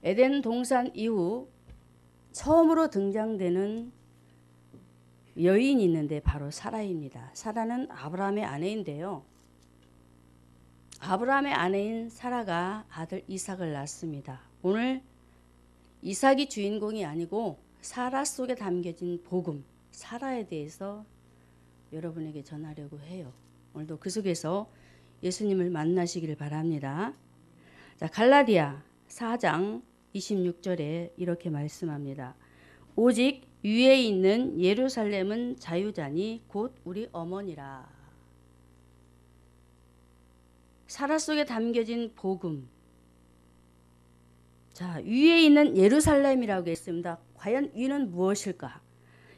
에덴 동산 이후 처음으로 등장되는 여인이 있는데 바로 사라입니다. 사라는 아브라함의 아내인데요. 아브라함의 아내인 사라가 아들 이삭을 낳습니다. 오늘 이삭이 주인공이 아니고 사라 속에 담겨진 복음, 사라에 대해서 여러분에게 전하려고 해요. 오늘도 그 속에서 예수님을 만나시기를 바랍니다. 자, 갈라디아 4장 26절에 이렇게 말씀합니다. 오직 위에 있는 예루살렘은 자유자니 곧 우리 어머니라. 사라 속에 담겨진 복음. 자, 위에 있는 예루살렘이라고 했습니다. 과연 위는 무엇일까?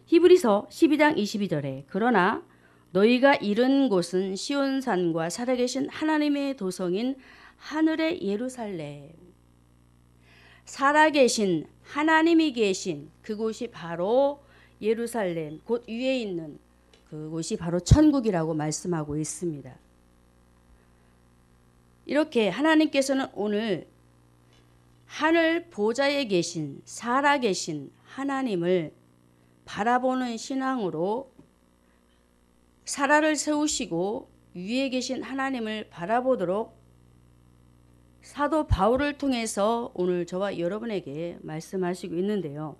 히브리서 12장 22절에 그러나 너희가 이른 곳은 시온산과 살아계신 하나님의 도성인 하늘의 예루살렘. 살아계신 하나님이 계신 그곳이 바로 예루살렘, 곧 위에 있는 그곳이 바로 천국이라고 말씀하고 있습니다. 이렇게 하나님께서는 오늘 하늘 보좌에 계신 살아계신 하나님을 바라보는 신앙으로 사라를 세우시고 위에 계신 하나님을 바라보도록 사도 바울을 통해서 오늘 저와 여러분에게 말씀하시고 있는데요.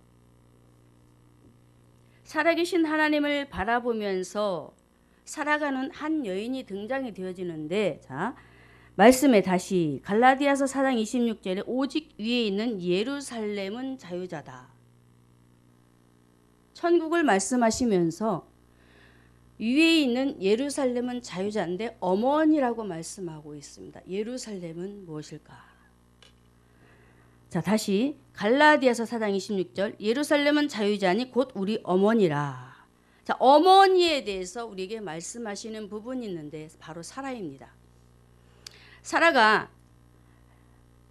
살아계신 하나님을 바라보면서 살아가는 한 여인이 등장이 되어지는데, 자, 말씀에 다시 갈라디아서 4장 26절에 오직 위에 있는 예루살렘은 자유자다. 천국을 말씀하시면서 위에 있는 예루살렘은 자유자인데 어머니라고 말씀하고 있습니다. 예루살렘은 무엇일까? 자, 다시 갈라디아서 4장 26절 예루살렘은 자유자니 곧 우리 어머니라. 자, 어머니에 대해서 우리에게 말씀하시는 부분이 있는데 바로 사라입니다. 사라가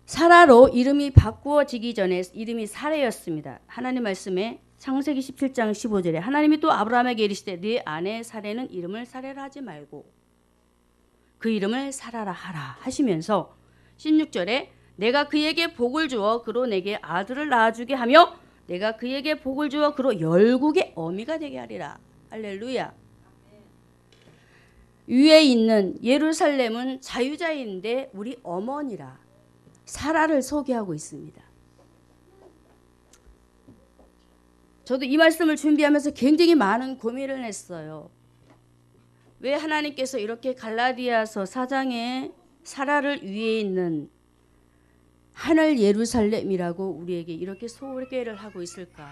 사라로 이름이 바꾸어지기 전에 이름이 사레였습니다. 하나님 말씀에 창세기 17장 15절에 하나님이 또 아브라함에게 이르시되 네 아내 사레는 이름을 사레라 하지 말고 그 이름을 사라라 하라 하시면서 16절에 내가 그에게 복을 주어 그로 내게 아들을 낳아주게 하며 내가 그에게 복을 주어 그로 열국의 어미가 되게 하리라. 할렐루야. 위에 있는 예루살렘은 자유자인데 우리 어머니라. 사라를 소개하고 있습니다. 저도 이 말씀을 준비하면서 굉장히 많은 고민을 했어요. 왜 하나님께서 이렇게 갈라디아서 4장에 사라를 위에 있는 하늘 예루살렘이라고 우리에게 이렇게 소개를 하고 있을까?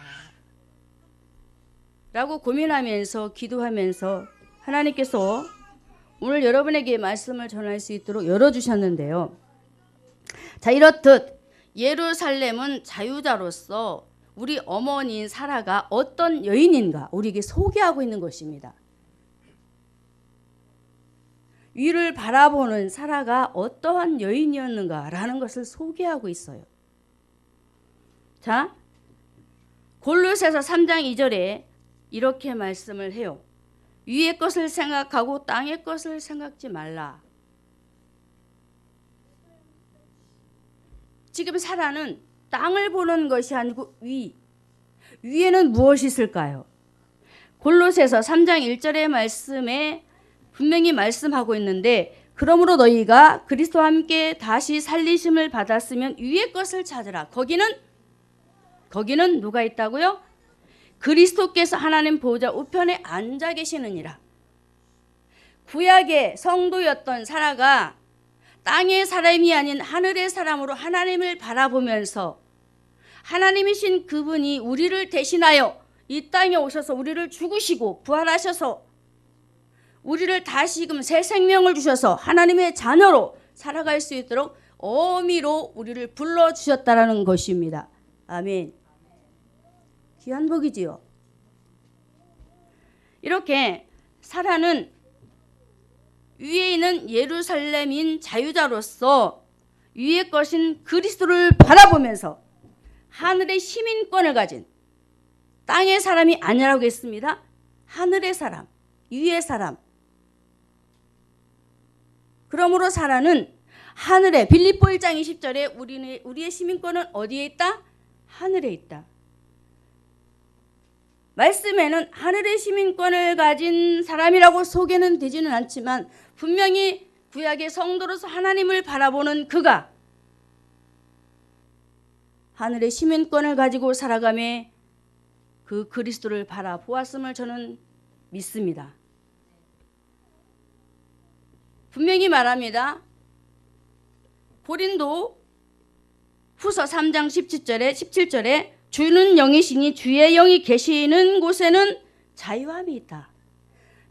라고 고민하면서 기도하면서 하나님께서 오늘 여러분에게 말씀을 전할 수 있도록 열어주셨는데요. 자, 이렇듯 예루살렘은 자유자로서 우리 어머니인 사라가 어떤 여인인가 우리에게 소개하고 있는 것입니다. 위를 바라보는 사라가 어떠한 여인이었는가라는 것을 소개하고 있어요. 자, 골로새서 3장 2절에 이렇게 말씀을 해요. 위의 것을 생각하고 땅의 것을 생각지 말라. 지금 사라는 땅을 보는 것이 아니고 위에는 무엇이 있을까요? 골로새서 3장 1절의 말씀에 분명히 말씀하고 있는데 그러므로 너희가 그리스도와 함께 다시 살리심을 받았으면 위의 것을 찾으라. 거기는 누가 있다고요? 그리스도께서 하나님 보좌 우편에 앉아 계시느니라. 구약의 성도였던 사라가 땅의 사람이 아닌 하늘의 사람으로 하나님을 바라보면서 하나님이신 그분이 우리를 대신하여 이 땅에 오셔서 우리를 죽으시고 부활하셔서 우리를 다시금 새 생명을 주셔서 하나님의 자녀로 살아갈 수 있도록 어미로 우리를 불러주셨다라는 것입니다. 아멘. 귀한 복이지요. 이렇게 사라는 위에 있는 예루살렘인 자유자로서 위의 것인 그리스도를 바라보면서 하늘의 시민권을 가진 땅의 사람이 아니라고 했습니다. 하늘의 사람, 위의 사람. 그러므로 사라는 하늘에, 빌립보 1장 20절에 우리의 시민권은 어디에 있다? 하늘에 있다. 말씀에는 하늘의 시민권을 가진 사람이라고 소개는 되지는 않지만 분명히 구약의 성도로서 하나님을 바라보는 그가 하늘의 시민권을 가지고 살아가며 그 그리스도를 바라보았음을 저는 믿습니다. 분명히 말합니다. 고린도 후서 3장 17절에 주는 영이시니 주의 영이 계시는 곳에는 자유함이 있다.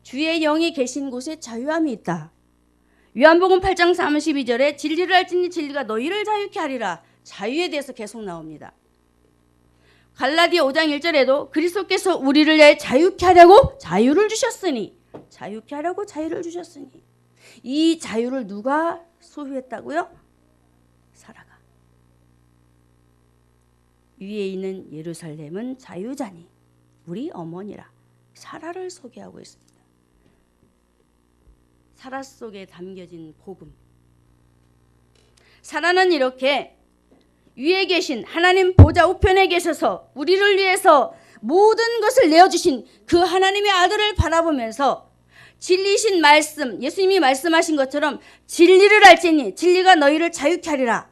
주의 영이 계신 곳에 자유함이 있다. 요한복음 8장 32절에 진리를 알지니 진리가 너희를 자유케 하리라. 자유에 대해서 계속 나옵니다. 갈라디아 5장 1절에도 그리스도께서 우리를 위해 자유케 하려고 자유를 주셨으니, 자유케 하려고 자유를 주셨으니, 이 자유를 누가 소유했다고요? 사라가. 위에 있는 예루살렘은 자유자니 우리 어머니라. 사라를 소개하고 있습니다. 사라 속에 담겨진 복음. 사라는 이렇게 위에 계신 하나님 보좌 우편에 계셔서 우리를 위해서 모든 것을 내어주신 그 하나님의 아들을 바라보면서 진리신 말씀, 예수님이 말씀하신 것처럼 진리를 알지니 진리가 너희를 자유케 하리라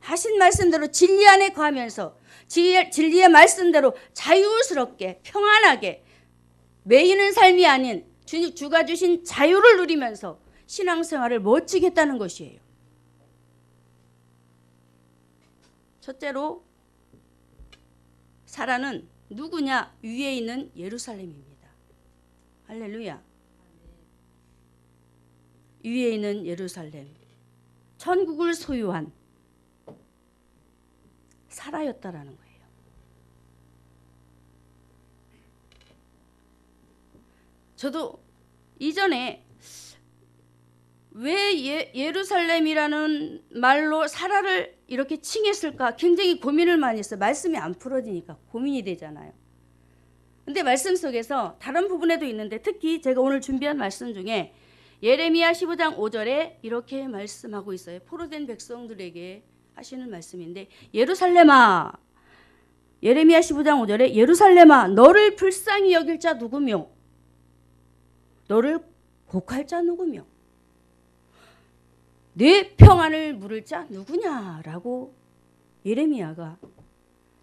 하신 말씀대로 진리 안에 거하면서 진리의 말씀대로 자유스럽게 평안하게 매이는 삶이 아닌 주가 주신 자유를 누리면서 신앙생활을 멋지게 했다는 것이에요. 첫째로 사라는 누구냐? 위에 있는 예루살렘입니다. 할렐루야. 위에 있는 예루살렘, 천국을 소유한 사라였다라는 거예요. 저도 이전에 왜 예루살렘이라는 말로 사라를 이렇게 칭했을까 굉장히 고민을 많이 했어요. 말씀이 안 풀어지니까 고민이 되잖아요. 근데 말씀 속에서 다른 부분에도 있는데 특히 제가 오늘 준비한 말씀 중에 예레미야 15장 5절에 이렇게 말씀하고 있어요. 포로된 백성들에게 하시는 말씀인데, 예루살렘아, 예레미야 15장 5절에 예루살렘아 너를 불쌍히 여길 자 누구며 너를 곡할 자 누구며 내 평안을 물을 자 누구냐라고 예레미야가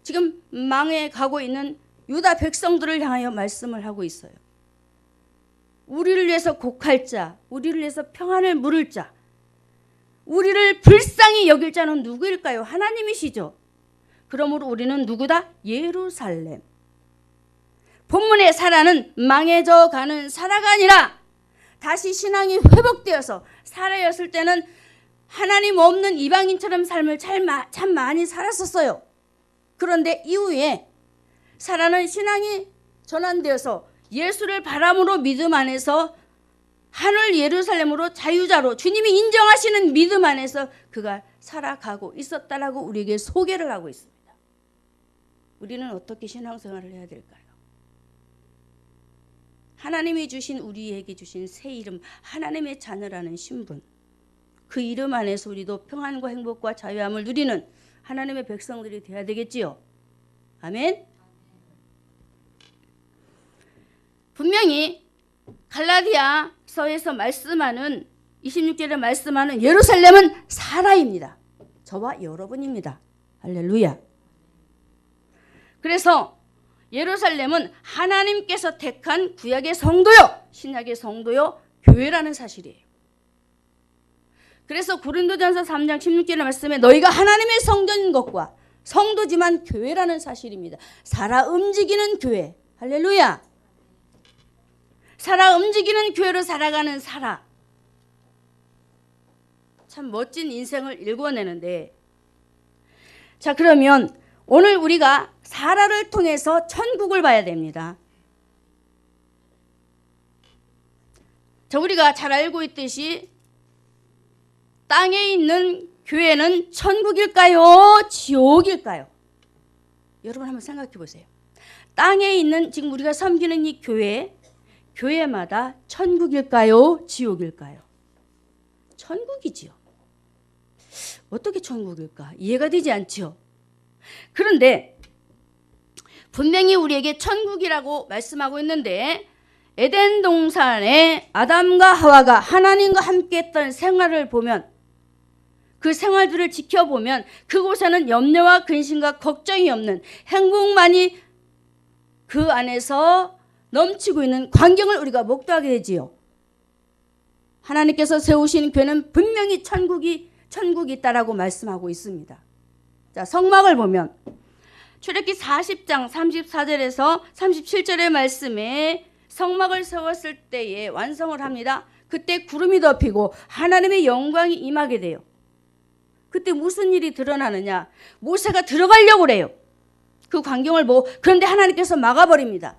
지금 망해 가고 있는 유다 백성들을 향하여 말씀을 하고 있어요. 우리를 위해서 곡할 자, 우리를 위해서 평안을 물을 자, 우리를 불쌍히 여길 자는 누구일까요? 하나님이시죠. 그러므로 우리는 누구다? 예루살렘. 본문의 사라는 망해져 가는 사라가 아니라 다시 신앙이 회복되어서 사라였을 때는 하나님 없는 이방인처럼 삶을 참 많이 살았었어요. 그런데 이후에 사라는 신앙이 전환되어서 예수를 바람으로 믿음 안에서 하늘 예루살렘으로 자유자로 주님이 인정하시는 믿음 안에서 그가 살아가고 있었다라고 우리에게 소개를 하고 있습니다. 우리는 어떻게 신앙생활을 해야 될까요? 하나님이 주신 우리에게 주신 새 이름, 하나님의 자녀라는 신분, 그 이름 안에서 우리도 평안과 행복과 자유함을 누리는 하나님의 백성들이 되어야 되겠지요. 아멘. 분명히 갈라디아서에서 말씀하는 26절에 말씀하는 예루살렘은 사라입니다. 저와 여러분입니다. 할렐루야. 그래서 예루살렘은 하나님께서 택한 구약의 성도요, 신약의 성도요, 교회라는 사실이에요. 그래서 고린도전서 3장 16절의 말씀에 너희가 하나님의 성전인 것과 성도지만 교회라는 사실입니다. 살아 움직이는 교회. 할렐루야. 살아 움직이는 교회로 살아가는 사라. 참 멋진 인생을 읽어내는데, 자, 그러면 오늘 우리가 사라를 통해서 천국을 봐야 됩니다. 자, 우리가 잘 알고 있듯이 땅에 있는 교회는 천국일까요? 지옥일까요? 여러분 한번 생각해 보세요. 땅에 있는 지금 우리가 섬기는 이 교회마다 천국일까요? 지옥일까요? 천국이지요. 어떻게 천국일까? 이해가 되지 않죠. 그런데 분명히 우리에게 천국이라고 말씀하고 있는데 에덴 동산에 아담과 하와가 하나님과 함께 했던 생활을 보면, 그 생활들을 지켜보면 그곳에는 염려와 근심과 걱정이 없는 행복만이 그 안에서 넘치고 있는 광경을 우리가 목도하게 되지요. 하나님께서 세우신 교회는 분명히 천국이 있다라고 말씀하고 있습니다. 자, 성막을 보면 출애굽기 40장 34절에서 37절의 말씀에 성막을 세웠을 때에 완성을 합니다. 그때 구름이 덮이고 하나님의 영광이 임하게 돼요. 그때 무슨 일이 드러나느냐? 모세가 들어가려고 그래요. 그 광경을 보고. 그런데 하나님께서 막아버립니다.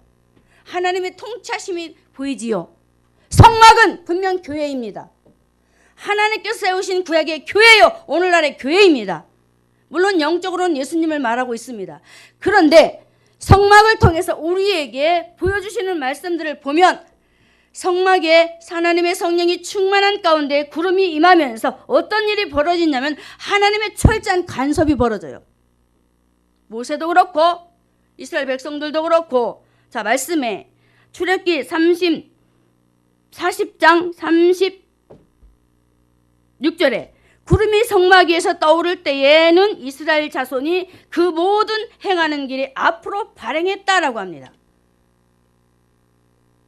하나님의 통치하심이 보이지요. 성막은 분명 교회입니다. 하나님께서 세우신 구약의 교회요, 오늘날의 교회입니다. 물론 영적으로는 예수님을 말하고 있습니다. 그런데 성막을 통해서 우리에게 보여주시는 말씀들을 보면 성막에 하나님의 성령이 충만한 가운데 구름이 임하면서 어떤 일이 벌어지냐면 하나님의 철저한 간섭이 벌어져요. 모세도 그렇고 이스라엘 백성들도 그렇고, 자, 말씀에 출애굽기 40장 36절에 구름이 성막 위에서 떠오를 때에는 이스라엘 자손이 그 모든 행하는 길이 앞으로 발행했다라고 합니다.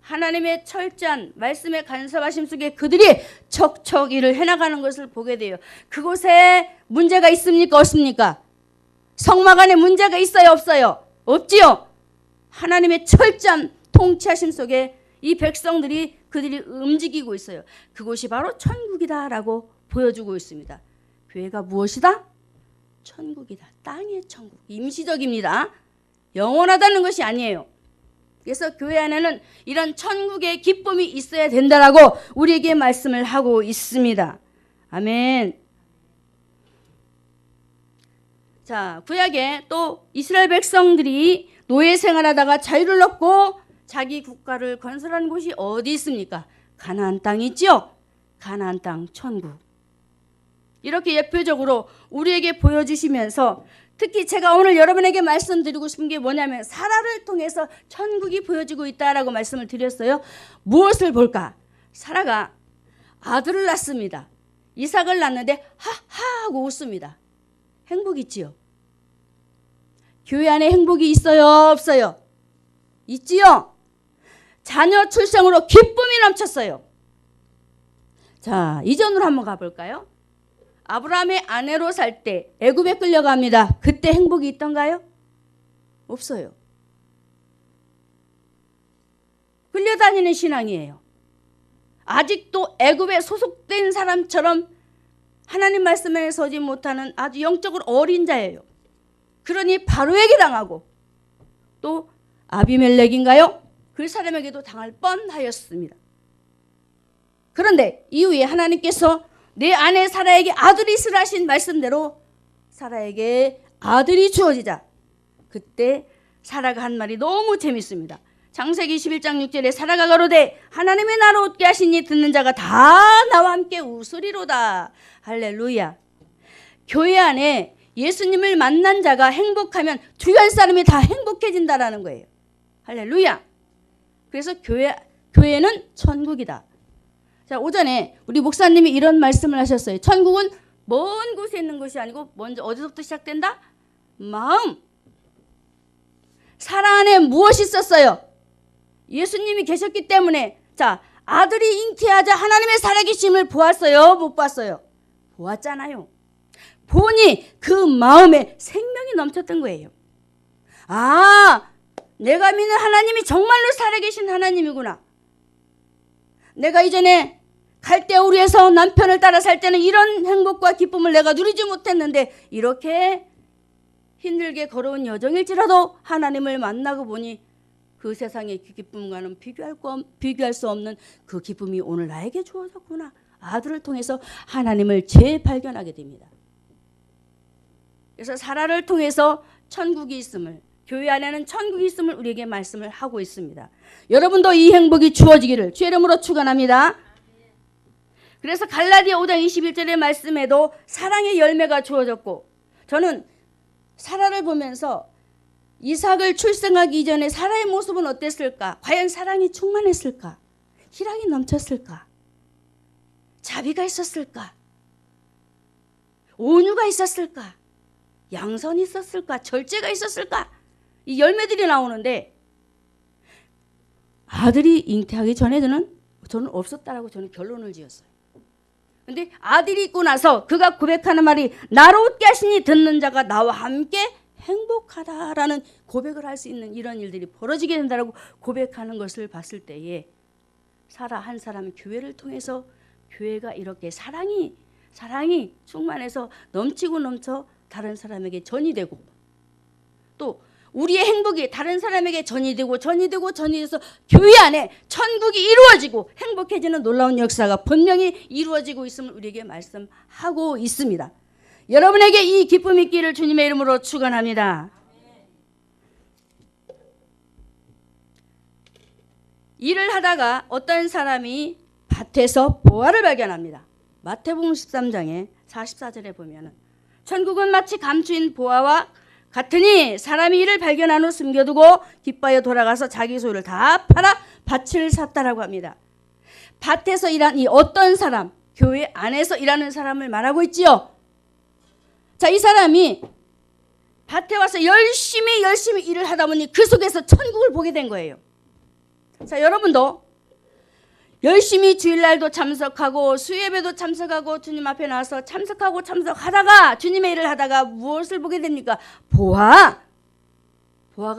하나님의 철저한 말씀의 간섭하심 속에 그들이 척척 일을 해나가는 것을 보게 돼요. 그곳에 문제가 있습니까? 없습니까? 성막 안에 문제가 있어요? 없어요? 없지요. 하나님의 철저한 통치하심 속에 이 백성들이 그들이 움직이고 있어요. 그곳이 바로 천국이다라고 보여주고 있습니다. 교회가 무엇이다? 천국이다. 땅의 천국. 임시적입니다. 영원하다는 것이 아니에요. 그래서 교회 안에는 이런 천국의 기쁨이 있어야 된다라고 우리에게 말씀을 하고 있습니다. 아멘. 자, 구약에 또 이스라엘 백성들이 노예 생활하다가 자유를 얻고 자기 국가를 건설한 곳이 어디 있습니까? 가나안 땅이 있죠? 가나안 땅 천국. 이렇게 예표적으로 우리에게 보여주시면서, 특히 제가 오늘 여러분에게 말씀드리고 싶은 게 뭐냐면 사라를 통해서 천국이 보여지고 있다라고 말씀을 드렸어요. 무엇을 볼까? 사라가 아들을 낳습니다. 이삭을 낳는데 하하 하고 웃습니다. 행복 있지요? 교회 안에 행복이 있어요? 없어요? 있지요? 자녀 출생으로 기쁨이 넘쳤어요. 자, 이전으로 한번 가볼까요? 아브라함의 아내로 살 때 애굽에 끌려갑니다. 그때 행복이 있던가요? 없어요. 끌려다니는 신앙이에요. 아직도 애굽에 소속된 사람처럼 하나님 말씀에 서지 못하는 아주 영적으로 어린 자예요. 그러니 바로에게 당하고 또 아비멜렉인가요? 그 사람에게도 당할 뻔하였습니다. 그런데 이후에 하나님께서 내 아내 사라에게 아들이 있으라 하신 말씀대로 사라에게 아들이 주어지자, 그때 사라가 한 말이 너무 재밌습니다. 창세기 11장 6절에 사라가 가로되 하나님의 나로 웃게 하시니 듣는 자가 다 나와 함께 웃으리로다. 할렐루야. 교회 안에 예수님을 만난 자가 행복하면 주변 사람이 다 행복해진다라는 거예요. 할렐루야. 그래서 교회는 천국이다. 자, 오전에 우리 목사님이 이런 말씀을 하셨어요. 천국은 먼 곳에 있는 것이 아니고 먼저 어디서부터 시작된다? 마음. 사라 안에 무엇이 있었어요? 예수님이 계셨기 때문에. 자, 아들이 잉태하자 하나님의 살아계심을 보았어요? 못 봤어요? 보았잖아요. 보니 그 마음에 생명이 넘쳤던 거예요. 아, 내가 믿는 하나님이 정말로 살아계신 하나님이구나. 내가 이전에 갈대우리에서 남편을 따라 살 때는 이런 행복과 기쁨을 내가 누리지 못했는데 이렇게 힘들게 걸어온 여정일지라도 하나님을 만나고 보니 그 세상의 기쁨과는 비교할 수 없는 그 기쁨이 오늘 나에게 주어졌구나. 아들을 통해서 하나님을 재발견하게 됩니다. 그래서 사라를 통해서 천국이 있음을, 교회 안에는 천국이 있음을 우리에게 말씀을 하고 있습니다. 여러분도 이 행복이 주어지기를 주의 이름으로 축원합니다. 그래서 갈라디아 5장 21절의 말씀에도 사랑의 열매가 주어졌고, 저는 사라를 보면서 이삭을 출생하기 이전에 사라의 모습은 어땠을까? 과연 사랑이 충만했을까? 희락이 넘쳤을까? 자비가 있었을까? 온유가 있었을까? 양선이 있었을까? 절제가 있었을까? 이 열매들이 나오는데, 아들이 잉태하기 전에는 저는 없었다라고 저는 결론을 지었어요. 근데 아들이 있고 나서 그가 고백하는 말이 나로 웃게 하시니 듣는 자가 나와 함께 행복하다라는 고백을 할 수 있는 이런 일들이 벌어지게 된다라고 고백하는 것을 봤을 때에, 사라 한 사람이 교회를 통해서 교회가 이렇게 사랑이 충만해서 넘치고 넘쳐 다른 사람에게 전이 되고, 또 우리의 행복이 다른 사람에게 전이 돼서 교회 안에 천국이 이루어지고 행복해지는 놀라운 역사가 분명히 이루어지고 있음을 우리에게 말씀하고 있습니다. 여러분에게 이 기쁨이 있기를 주님의 이름으로 축원합니다. 일을 하다가 어떤 사람이 밭에서 보화를 발견합니다. 마태복음 13장에 44절에 보면은 천국은 마치 감추인 보화와 같으니 사람이 이를 발견한 후 숨겨두고 기뻐하여 돌아가서 자기 소유를 다 팔아 밭을 샀다라고 합니다. 밭에서 일한 이 어떤 사람, 교회 안에서 일하는 사람을 말하고 있지요. 자, 이 사람이 밭에 와서 열심히 일을 하다 보니 그 속에서 천국을 보게 된 거예요. 자, 여러분도 열심히 주일날도 참석하고 수예배도 참석하고 주님 앞에 나와서 참석하다가 주님의 일을 하다가 무엇을 보게 됩니까? 보화가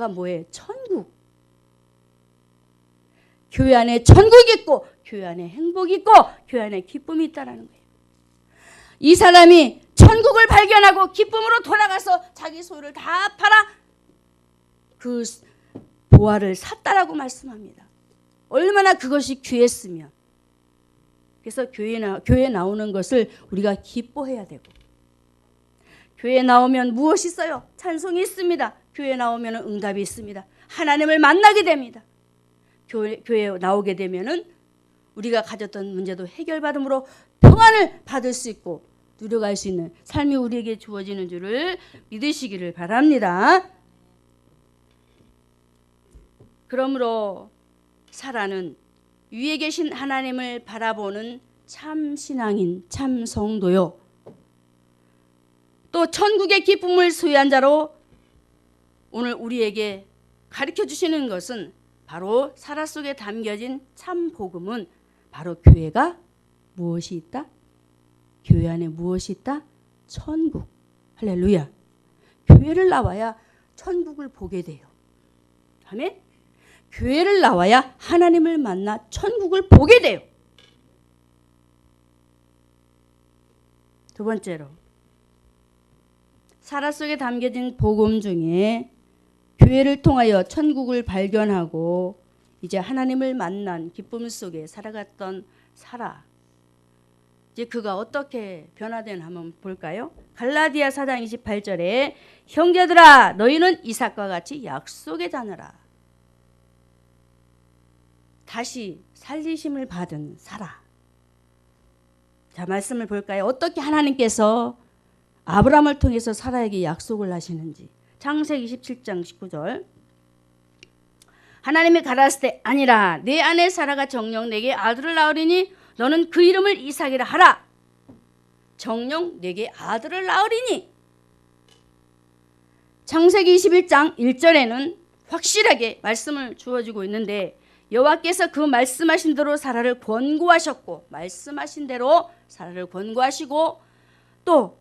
뭐예요? 천국. 교회 안에 천국이 있고 교회 안에 행복이 있고 교회 안에 기쁨이 있다는 거예요. 이 사람이 천국을 발견하고 기쁨으로 돌아가서 자기 소유를 다 팔아 그 보화를 샀다라고 말씀합니다. 얼마나 그것이 귀했으면. 그래서 교회에 나오는 것을 우리가 기뻐해야 되고, 교회에 나오면 무엇이 있어요? 찬송이 있습니다. 교회에 나오면 응답이 있습니다. 하나님을 만나게 됩니다. 교회에 나오게 되면은 우리가 가졌던 문제도 해결받음으로 평안을 받을 수 있고 누려갈 수 있는 삶이 우리에게 주어지는 줄을 믿으시기를 바랍니다. 그러므로 사라는 위에 계신 하나님을 바라보는 참 신앙인, 참 성도요. 또 천국의 기쁨을 소유한 자로 오늘 우리에게 가르쳐 주시는 것은 바로 사라 속에 담겨진 참 복음은 바로 교회가 무엇이 있다? 교회 안에 무엇이 있다? 천국. 할렐루야. 교회를 나와야 천국을 보게 돼요. 아멘. 교회를 나와야 하나님을 만나 천국을 보게 돼요. 두 번째로, 사라 속에 담겨진 복음 중에 교회를 통하여 천국을 발견하고 이제 하나님을 만난 기쁨 속에 살아갔던 사라, 이제 그가 어떻게 변화된 한번 볼까요? 갈라디아 4장 28절에 형제들아 너희는 이삭과 같이 약속의 자녀라. 다시 살리심을 받은 사라. 자, 말씀을 볼까요? 어떻게 하나님께서 아브라함을 통해서 사라에게 약속을 하시는지. 창세기 27장 19절. 하나님이 가라사대 때 아니라 내 아내 사라가 정녕 내게 아들을 낳으리니 너는 그 이름을 이삭이라 하라. 정녕 내게 아들을 낳으리니. 창세기 21장 1절에는 확실하게 말씀을 주어주고 있는데, 여호와께서 그 말씀하신 대로 사라를 권고하셨고, 말씀하신 대로 사라를 권고하시고, 또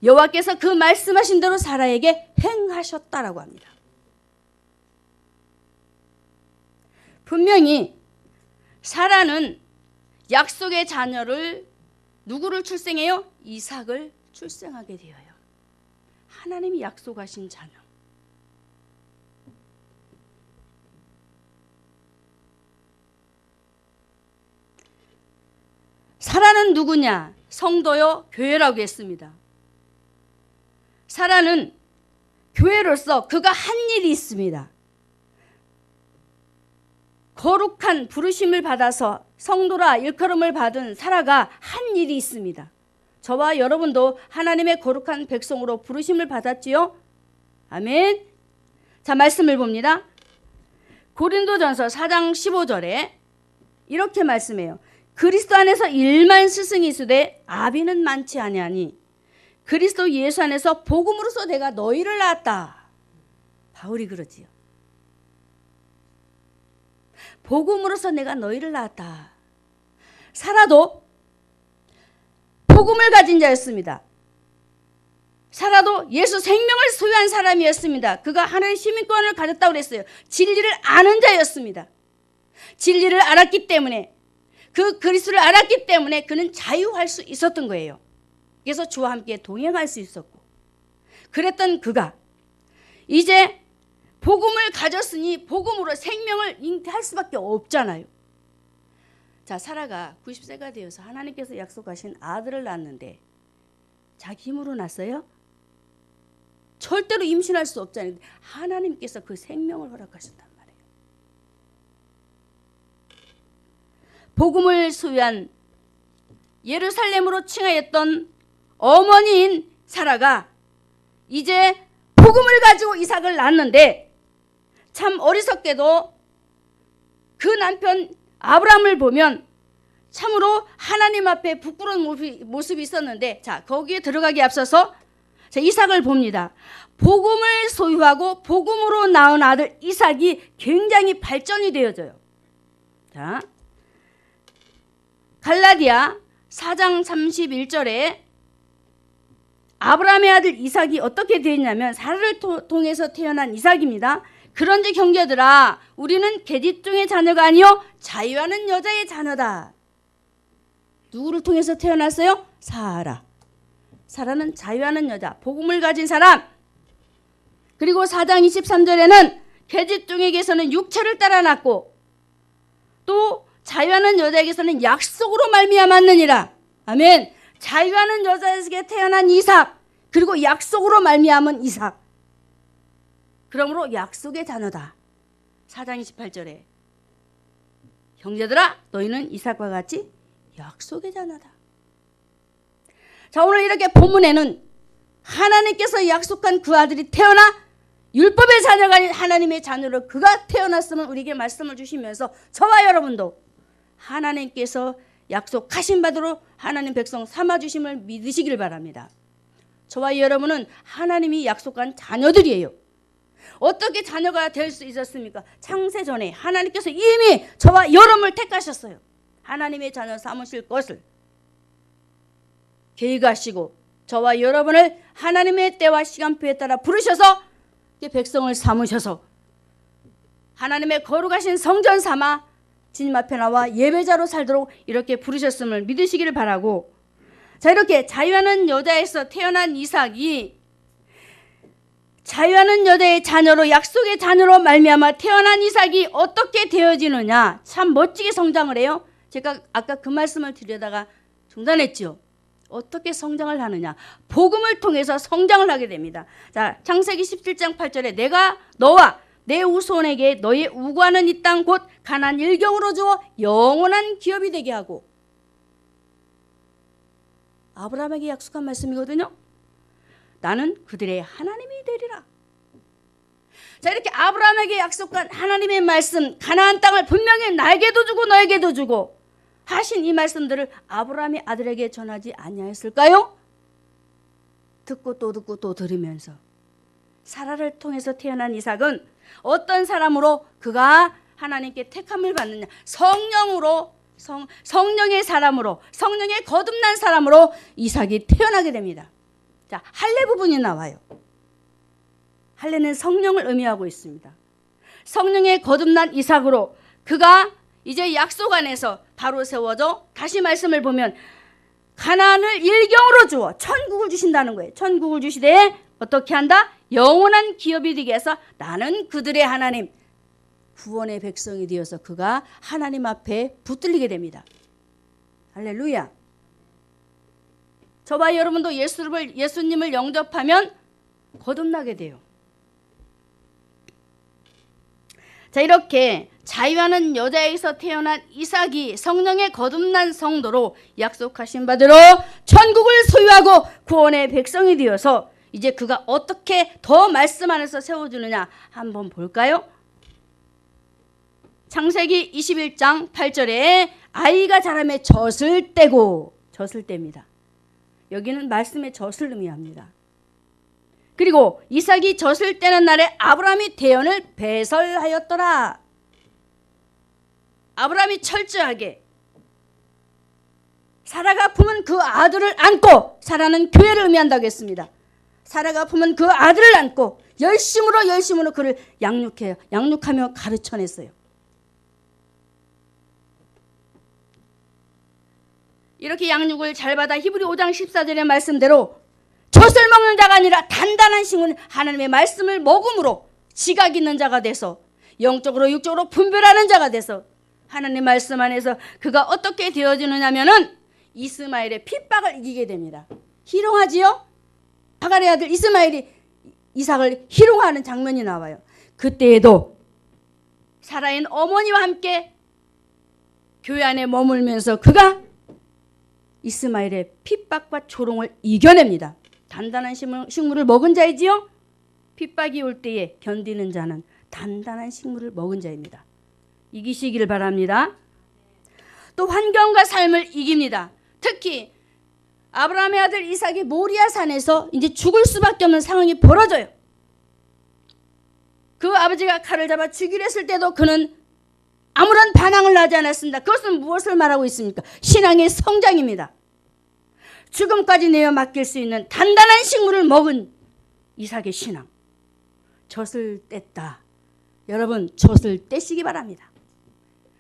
여호와께서 그 말씀하신 대로 사라에게 행하셨다라고 합니다. 분명히 사라는 약속의 자녀를, 누구를 출생해요? 이삭을 출생하게 되어요. 하나님이 약속하신 자녀. 사라는 누구냐? 성도요, 교회라고 했습니다. 사라는 교회로서 그가 한 일이 있습니다. 거룩한 부르심을 받아서 성도라 일컬음을 받은 사라가 한 일이 있습니다. 저와 여러분도 하나님의 거룩한 백성으로 부르심을 받았지요? 아멘. 자, 말씀을 봅니다. 고린도전서 4장 15절에 이렇게 말씀해요. 그리스도 안에서 1만 스승이 있으되 아비는 많지 아니하니 그리스도 예수 안에서 복음으로서 내가 너희를 낳았다. 바울이 그러지요. 복음으로서 내가 너희를 낳았다. 사라도 복음을 가진 자였습니다. 사라도 예수 생명을 소유한 사람이었습니다. 그가 하나님의 시민권을 가졌다고 그랬어요. 진리를 아는 자였습니다. 진리를 알았기 때문에, 그 그리스도를 알았기 때문에 그는 자유할 수 있었던 거예요. 그래서 주와 함께 동행할 수 있었고, 그랬던 그가 이제 복음을 가졌으니 복음으로 생명을 잉태할 수밖에 없잖아요. 자, 사라가 90세가 되어서 하나님께서 약속하신 아들을 낳았는데 자기 힘으로 낳았어요? 절대로 임신할 수 없잖아요. 하나님께서 그 생명을 허락하셨단 말이에요. 복음을 소유한 예루살렘으로 칭하였던 어머니인 사라가 이제 복음을 가지고 이삭을 낳았는데, 참 어리석게도 그 남편 아브라함을 보면 참으로 하나님 앞에 부끄러운 모습이 있었는데, 자, 거기에 들어가기 앞서서 자, 이삭을 봅니다. 복음을 소유하고 복음으로 낳은 아들 이삭이 굉장히 발전이 되어져요. 자, 갈라디아 4장 31절에 아브라함의 아들 이삭이 어떻게 되었냐면 사라를 통해서 태어난 이삭입니다. 그런즉 형제들아, 우리는 계집종의 자녀가 아니요 자유하는 여자의 자녀다. 누구를 통해서 태어났어요? 사라. 사라는 자유하는 여자, 복음을 가진 사람. 그리고 4장 23절에는 계집종에게서는 육체를 따라 낳고 또 자유하는 여자에게서는 약속으로 말미암았느니라. 아멘. 자유하는 여자에게 태어난 이삭, 그리고 약속으로 말미암은 이삭. 그러므로 약속의 자녀다. 4장 28절에 형제들아, 너희는 이삭과 같이 약속의 자녀다. 자, 오늘 이렇게 본문에는 하나님께서 약속한 그 아들이 태어나 율법의 자녀가 아닌 하나님의 자녀로 그가 태어났음을 우리에게 말씀을 주시면서 저와 여러분도 하나님께서 약속하신 바대로 하나님 백성 삼아주심을 믿으시길 바랍니다. 저와 여러분은 하나님이 약속한 자녀들이에요. 어떻게 자녀가 될 수 있었습니까? 창세전에 하나님께서 이미 저와 여러분을 택하셨어요. 하나님의 자녀 삼으실 것을 계획하시고 저와 여러분을 하나님의 때와 시간표에 따라 부르셔서 백성을 삼으셔서 하나님의 거룩하신 성전 삼아 주님 앞에 나와 예배자로 살도록 이렇게 부르셨음을 믿으시기를 바라고, 자, 이렇게 자유하는 여자에서 태어난 이삭이 자유하는 여자의 자녀로, 약속의 자녀로 말미암아 태어난 이삭이 어떻게 되어지느냐, 참 멋지게 성장을 해요. 제가 아까 그 말씀을 드리다가 중단했죠. 어떻게 성장을 하느냐, 복음을 통해서 성장을 하게 됩니다. 자, 창세기 17장 8절에 내가 너와 내 후손에게 너의 우고하는 이 땅 곧 가나안 일경으로 주어 영원한 기업이 되게 하고, 아브라함에게 약속한 말씀이거든요. 나는 그들의 하나님이 되리라. 자, 이렇게 아브라함에게 약속한 하나님의 말씀, 가나안 땅을 분명히 나에게도 주고 너에게도 주고 하신 이 말씀들을 아브라함의 아들에게 전하지 아니하였을까요? 듣고 또 들으면서 사라를 통해서 태어난 이삭은 어떤 사람으로 그가 하나님께 택함을 받느냐, 성령으로, 성령의 사람으로, 성령의 거듭난 사람으로 이삭이 태어나게 됩니다. 자, 할례 부분이 나와요. 할례는 성령을 의미하고 있습니다. 성령의 거듭난 이삭으로 그가 이제 약속 안에서 바로 세워져, 다시 말씀을 보면 가나안을 일경으로 주어 천국을 주신다는 거예요. 천국을 주시되 어떻게 한다? 영원한 기업이 되게 해서 나는 그들의 하나님, 구원의 백성이 되어서 그가 하나님 앞에 붙들리게 됩니다. 할렐루야. 저와 여러분도 예수님을 영접하면 거듭나게 돼요. 자, 이렇게 자유하는 여자에게서 태어난 이삭이 성령의 거듭난 성도로 약속하신 바대로 천국을 소유하고 구원의 백성이 되어서 이제 그가 어떻게 더 말씀 안에서 세워주느냐 한번 볼까요? 창세기 21장 8절에 아이가 자라매 젖을 떼고, 젖을 뗍니다. 여기는 말씀의 젖을 의미합니다. 그리고 이삭이 젖을 떼는 날에 아브라함이 대언을 배설하였더라. 아브라함이 철저하게 사라가 품은 그 아들을 안고, 사라는 교회를 의미한다고 했습니다. 사라가 품은 그 아들을 안고 열심으로 그를 양육하며 가르쳐냈어요. 이렇게 양육을 잘 받아 히브리 5장 14절의 말씀대로 젖을 먹는 자가 아니라 단단한 식은 하나님의 말씀을 먹음으로 지각 있는 자가 돼서 영적으로 육적으로 분별하는 자가 돼서 하나님 말씀 안에서 그가 어떻게 되어지느냐면은 이스마엘의 핍박을 이기게 됩니다. 희롱하지요? 하갈의 아들 이스마엘이 이삭을 희롱하는 장면이 나와요. 그때에도 사라인 어머니와 함께 교회 안에 머물면서 그가 이스마엘의 핍박과 조롱을 이겨냅니다. 단단한 식물을 먹은 자이지요. 핍박이 올 때에 견디는 자는 단단한 식물을 먹은 자입니다. 이기시기를 바랍니다. 또 환경과 삶을 이깁니다. 특히 아브라함의 아들 이삭이 모리아 산에서 이제 죽을 수밖에 없는 상황이 벌어져요. 그 아버지가 칼을 잡아 죽이려 했을 때도 그는 아무런 반항을 하지 않았습니다. 그것은 무엇을 말하고 있습니까? 신앙의 성장입니다. 죽음까지 내어 맡길 수 있는 단단한 식물을 먹은 이삭의 신앙. 젖을 뗐다. 여러분, 젖을 떼시기 바랍니다.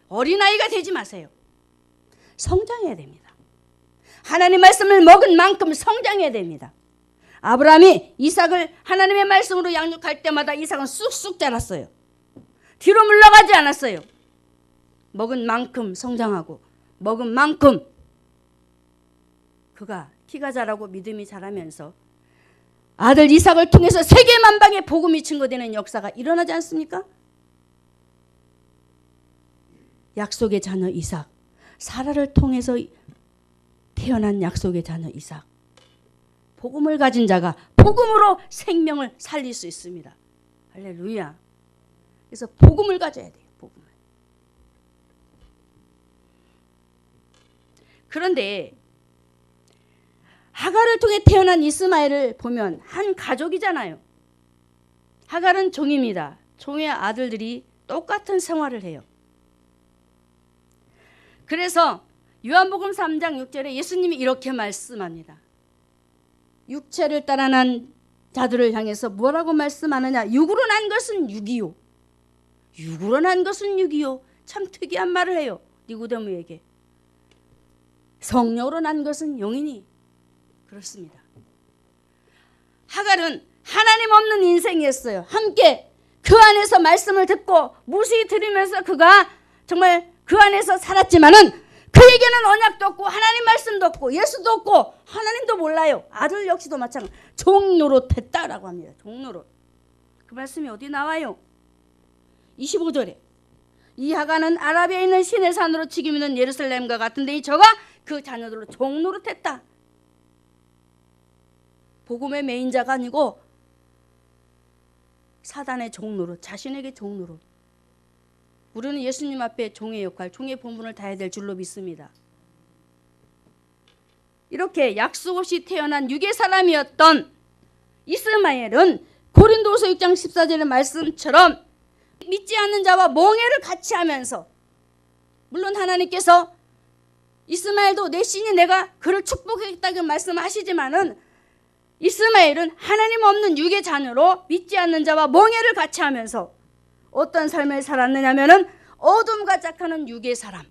어린아이가 되지 마세요. 성장해야 됩니다. 하나님 말씀을 먹은 만큼 성장해야 됩니다. 아브라함이 이삭을 하나님의 말씀으로 양육할 때마다 이삭은 쑥쑥 자랐어요. 뒤로 물러가지 않았어요. 먹은 만큼 성장하고 먹은 만큼 그가 키가 자라고 믿음이 자라면서 아들 이삭을 통해서 세계 만방에 복음이 증거되는 역사가 일어나지 않습니까? 약속의 자녀 이삭, 사라를 통해서 태어난 약속의 자녀 이삭. 복음을 가진 자가 복음으로 생명을 살릴 수 있습니다. 할렐루야. 그래서 복음을 가져야 돼요. 복음을. 그런데 하갈을 통해 태어난 이스마엘을 보면 한 가족이잖아요. 하갈은 종입니다. 종의 아들들이 똑같은 생활을 해요. 그래서 요한복음 3장 6절에 예수님이 이렇게 말씀합니다. 육체를 따라 난 자들을 향해서 뭐라고 말씀하느냐? 육으로 난 것은 육이요. 육으로 난 것은 육이요. 참 특이한 말을 해요. 니고데모에게. 성령으로 난 것은 영이니. 그렇습니다. 하갈은 하나님 없는 인생이었어요. 함께 그 안에서 말씀을 듣고 무시 들으면서 그가 정말 그 안에서 살았지만은 그에게는 언약도 없고 하나님 말씀도 없고 예수도 없고 하나님도 몰라요. 아들 역시도 마찬가지. 종노릇했다라고 합니다. 종노릇. 그 말씀이 어디 나와요? 25절에 이 하갈은 아라비아에 있는 신의 산으로 지금 있는 예루살렘과 같은 데에 저가 그 자녀들로 종노릇했다. 복음의 메인자가 아니고 사단의 종노릇, 자신에게 종노릇. 우리는 예수님 앞에 종의 역할, 종의 본분을 다해야 될 줄로 믿습니다. 이렇게 약속 없이 태어난 육의 사람이었던 이스마엘은 고린도후서 6장 14절의 말씀처럼 믿지 않는 자와 멍해를 같이 하면서, 물론 하나님께서 이스마엘도 내 신이 내가 그를 축복했다고 말씀하시지만은 이스마엘은 하나님 없는 육의 자녀로 믿지 않는 자와 멍해를 같이 하면서 어떤 삶을 살았느냐면은 어둠과 짝하는 육의 사람.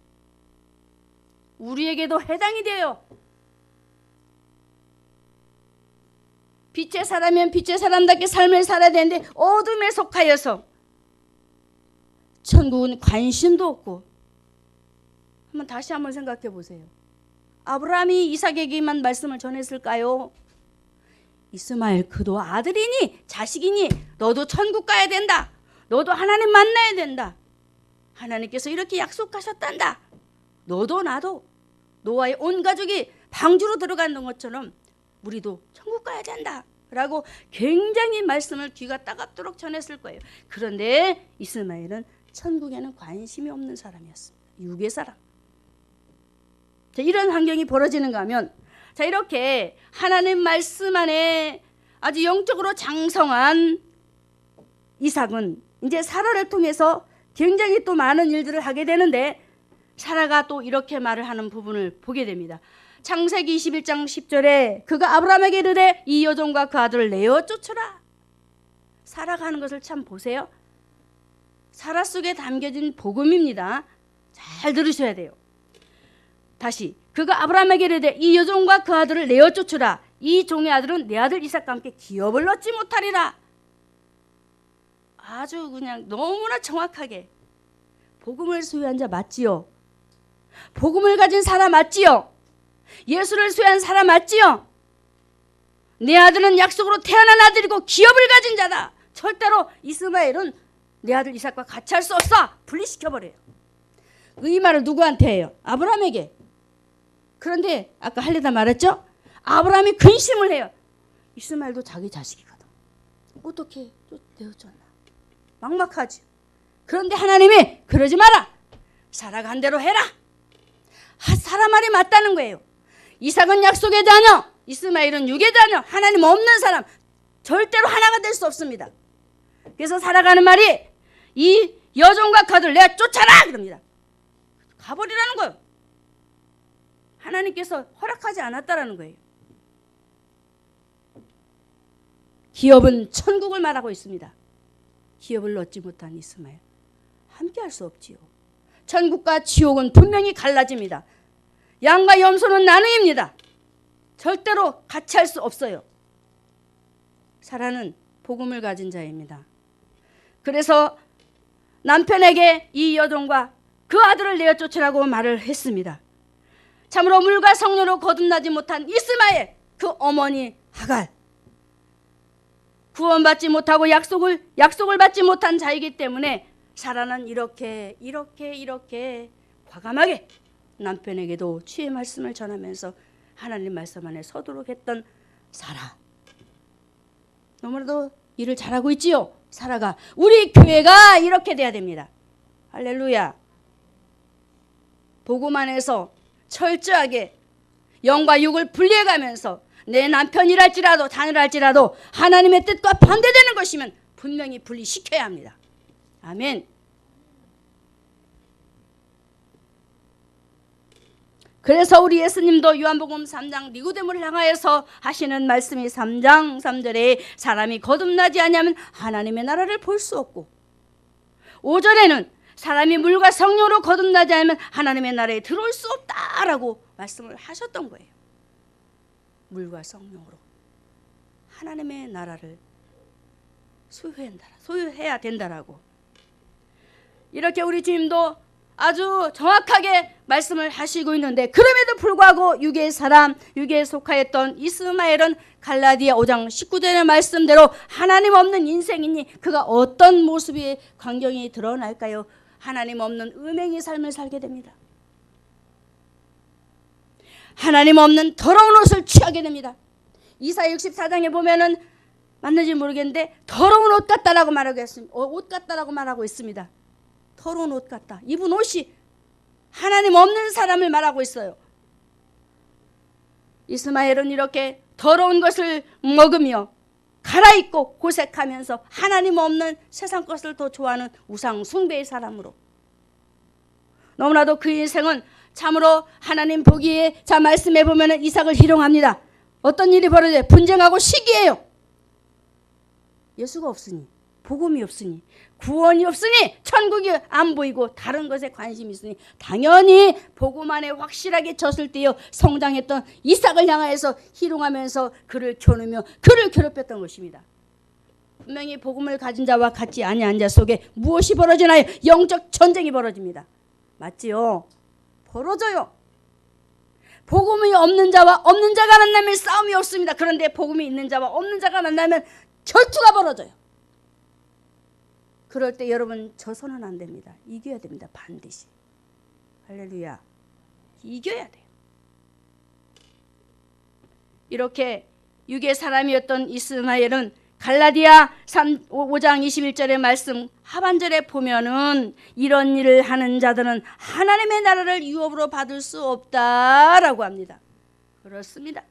우리에게도 해당이 돼요. 빛의 사람이면 빛의 사람답게 삶을 살아야 되는데 어둠에 속하여서 천국은 관심도 없고. 다시 한번 생각해 보세요. 아브라함이 이삭에게만 말씀을 전했을까요? 이스마엘 그도 아들이니 자식이니 너도 천국 가야 된다. 너도 하나님 만나야 된다. 하나님께서 이렇게 약속하셨단다. 너도 나도 노아의 온 가족이 방주로 들어가는 것처럼 우리도 천국 가야 된다 라고 굉장히 말씀을 귀가 따갑도록 전했을 거예요. 그런데 이스마엘은 천국에는 관심이 없는 사람이었습니다. 육의 사람. 자, 이런 환경이 벌어지는가 하면, 자, 이렇게 하나님 말씀 안에 아주 영적으로 장성한 이삭은 이제 사라를 통해서 굉장히 또 많은 일들을 하게 되는데, 사라가 또 이렇게 말을 하는 부분을 보게 됩니다. 창세기 21장 10절에 그가 아브라함에게 이르되 이 여종과 그 아들을 내어 쫓으라. 사라가 하는 것을 참 보세요. 사라 속에 담겨진 복음입니다. 잘 들으셔야 돼요. 다시, 그가 아브라함에게 이르되 이 여종과 그 아들을 내어 쫓으라. 이 종의 아들은 내 아들 이삭과 함께 기업을 얻지 못하리라. 아주 그냥 너무나 정확하게 복음을 소유한 자 맞지요? 복음을 가진 사람 맞지요? 예수를 소유한 사람 맞지요? 내 아들은 약속으로 태어난 아들이고 기업을 가진 자다. 절대로 이스마엘은 내 아들 이삭과 같이 할 수 없어. 분리시켜버려요. 이 말을 누구한테 해요? 아브라함에게. 그런데 아까 할례다 말했죠? 아브라함이 근심을 해요. 이스마엘도 자기 자식이거든. 어떻게 내어줬나? 막막하지. 그런데 하나님이 그러지 마라. 사라가 한 대로 해라. 사라 말이 맞다는 거예요. 이삭은 약속의 자녀, 이스마엘은 육의 자녀. 하나님 없는 사람 절대로 하나가 될 수 없습니다. 그래서 사라가 하는 말이 이 여종과 그 아들 내가 쫓아라 그럽니다. 가버리라는 거예요. 하나님께서 허락하지 않았다라는 거예요. 기업은 천국을 말하고 있습니다. 기업을 얻지 못한 이스마엘 함께 할 수 없지요. 천국과 지옥은 분명히 갈라집니다. 양과 염소는 나누입니다. 절대로 같이 할 수 없어요. 사라는 복음을 가진 자입니다. 그래서 남편에게 이 여종과 그 아들을 내어 쫓으라고 말을 했습니다. 참으로 물과 성녀로 거듭나지 못한 이스마엘, 그 어머니 하갈, 구원받지 못하고 약속을 받지 못한 자이기 때문에 사라는 이렇게 과감하게 남편에게도 주의 말씀을 전하면서 하나님 말씀 안에 서도록 했던 사라. 너무나도 일을 잘하고 있지요. 사라가. 우리 교회가 이렇게 돼야 됩니다. 할렐루야. 복음 안에서 철저하게 영과 육을 분리해가면서 내 남편이랄지라도 자녀랄지라도 하나님의 뜻과 반대되는 것이면 분명히 분리시켜야 합니다. 아멘. 그래서 우리 예수님도 요한복음 3장 니고데모를 향하여서 하시는 말씀이 3장 3절에 사람이 거듭나지 않으면 하나님의 나라를 볼 수 없고, 5절에는 사람이 물과 성령으로 거듭나지 않으면 하나님의 나라에 들어올 수 없다라고 말씀을 하셨던 거예요. 물과 성령으로 하나님의 나라를 소유해야 된다라고. 이렇게 우리 주님도 아주 정확하게 말씀을 하시고 있는데, 그럼에도 불구하고 육의 사람, 육에 속하였던 이스마엘은 갈라디아 5장 19절의 말씀대로 하나님 없는 인생이니 그가 어떤 모습의 광경이 드러날까요? 하나님 없는 음행의 삶을 살게 됩니다. 하나님 없는 더러운 옷을 취하게 됩니다. 이사야 64장에 보면은 맞는지 모르겠는데 더러운 옷 같다라고 말하고 있습니다. 옷 같다라고 말하고 있습니다. 더러운 옷 같다. 입은 옷이 하나님 없는 사람을 말하고 있어요. 이스마엘은 이렇게 더러운 것을 먹으며 갈아입고 고색하면서 하나님 없는 세상 것을 더 좋아하는 우상 숭배의 사람으로, 너무나도 그 인생은 참으로 하나님 보기에, 자 말씀해 보면 이삭을 희롱합니다. 어떤 일이 벌어져요? 분쟁하고 시기해요. 예수가 없으니, 복음이 없으니, 구원이 없으니, 천국이 안 보이고 다른 것에 관심이 있으니 당연히 복음 안에 확실하게 젖을 떼어 성장했던 이삭을 향하여서 희롱하면서 그를 겨누며 그를 괴롭혔던 것입니다. 분명히 복음을 가진 자와 같지 아니한 자 속에 무엇이 벌어지나요? 영적 전쟁이 벌어집니다. 맞지요? 벌어져요. 복음이 없는 자와 없는 자가 만나면 싸움이 없습니다. 그런데 복음이 있는 자와 없는 자가 만나면 절투가 벌어져요. 그럴 때 여러분 져서는 안 됩니다. 이겨야 됩니다. 반드시. 할렐루야. 이겨야 돼요. 이렇게 육의 사람이었던 이스마엘은 갈라디아 5장 21절의 말씀 하반절에 보면은 이런 일을 하는 자들은 하나님의 나라를 유업으로 받을 수 없다라고 합니다. 그렇습니다.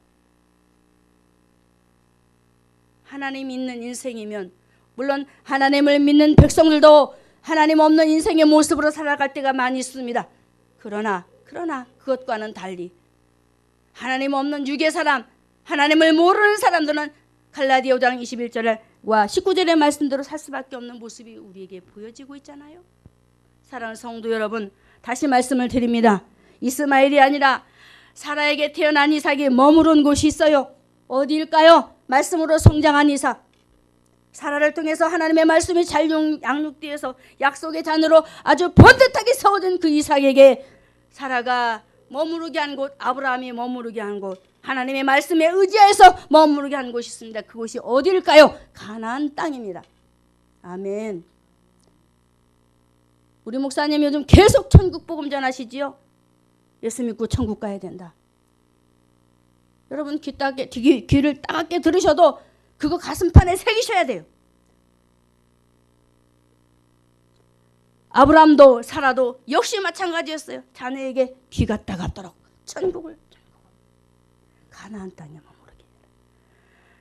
하나님 있는 인생이면 물론 하나님을 믿는 백성들도 하나님 없는 인생의 모습으로 살아갈 때가 많이 있습니다. 그러나 그것과는 달리 하나님 없는 육의 사람, 하나님을 모르는 사람들은 갈라디아 5장 21절과 19절의 말씀대로 살 수밖에 없는 모습이 우리에게 보여지고 있잖아요. 사랑하는 성도 여러분, 다시 말씀을 드립니다. 이스마엘이 아니라 사라에게 태어난 이삭이 머무른 곳이 있어요. 어디일까요? 말씀으로 성장한 이삭. 사라를 통해서 하나님의 말씀이 잘 양육되어서 약속의 잔으로 아주 번듯하게 세워진 그 이삭에게 사라가 머무르게 한 곳, 아브라함이 머무르게 한 곳, 하나님의 말씀에 의지해서 머무르게 한 곳이 있습니다. 그곳이 어디일까요? 가나안 땅입니다. 아멘. 우리 목사님 요즘 계속 천국 복음 전하시지요? 예수 믿고 천국 가야 된다. 여러분 귀를 따갑게 들으셔도 그거 가슴판에 새기셔야 돼요. 아브라함도 사라도 역시 마찬가지였어요. 자네에게 귀가 따갑도록 천국을 가나안 땅에 머무르게.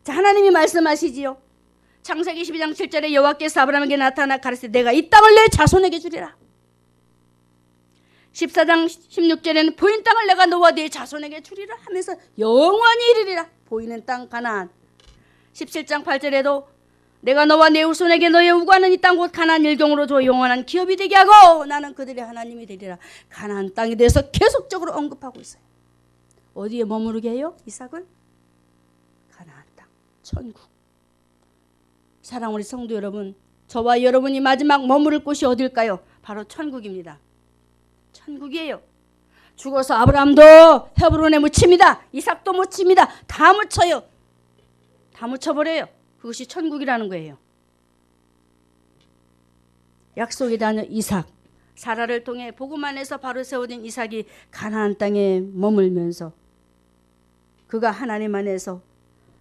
자, 하나님이 말씀하시지요. 창세기 12장 7절에 여호와께서 아브라함에게 나타나 가르치되 내가 이 땅을 내 자손에게 주리라. 14장 16절에는 보인 땅을 내가 너와 네 자손에게 주리라 하면서 영원히 이르리라. 보이는 땅 가나안. 17장 8절에도 내가 너와 내 후손에게 너의 우고하는 이 땅 곧 가나안 일경으로 줘 영원한 기업이 되게 하고 나는 그들의 하나님이 되리라. 가나안 땅에 대해서 계속적으로 언급하고 있어요. 어디에 머무르게 해요? 이삭을? 가나안 땅, 천국. 사랑하는 우리 성도 여러분, 저와 여러분이 마지막 머무를 곳이 어딜까요? 바로 천국입니다. 천국이에요. 죽어서 아브라함도 헤브론에 묻힙니다. 이삭도 묻힙니다. 다 묻혀요. 다 묻혀버려요. 그것이 천국이라는 거예요. 약속의 자녀 이삭, 사라를 통해 복음 안에서 바로 세워진 이삭이 가나안 땅에 머물면서 그가 하나님 안에서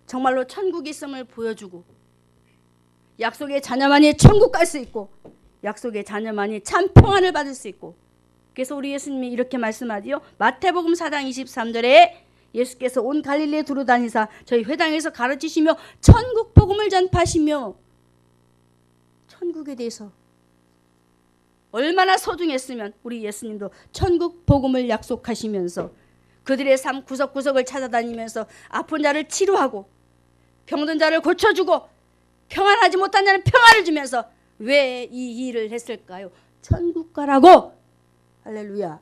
정말로 천국이 있음을 보여주고 약속의 자녀만이 천국 갈 수 있고 약속의 자녀만이 참 평안을 받을 수 있고, 그래서 우리 예수님이 이렇게 말씀하지요. 마태복음 4장 23절에 예수께서 온 갈릴리에 두루 다니사 저희 회당에서 가르치시며 천국 복음을 전파하시며, 천국에 대해서 얼마나 소중했으면 우리 예수님도 천국 복음을 약속하시면서 그들의 삶 구석구석을 찾아다니면서 아픈 자를 치료하고 병든 자를 고쳐주고 평안하지 못한 자는 평안을 주면서 왜 이 일을 했을까요? 천국 가라고. 할렐루야.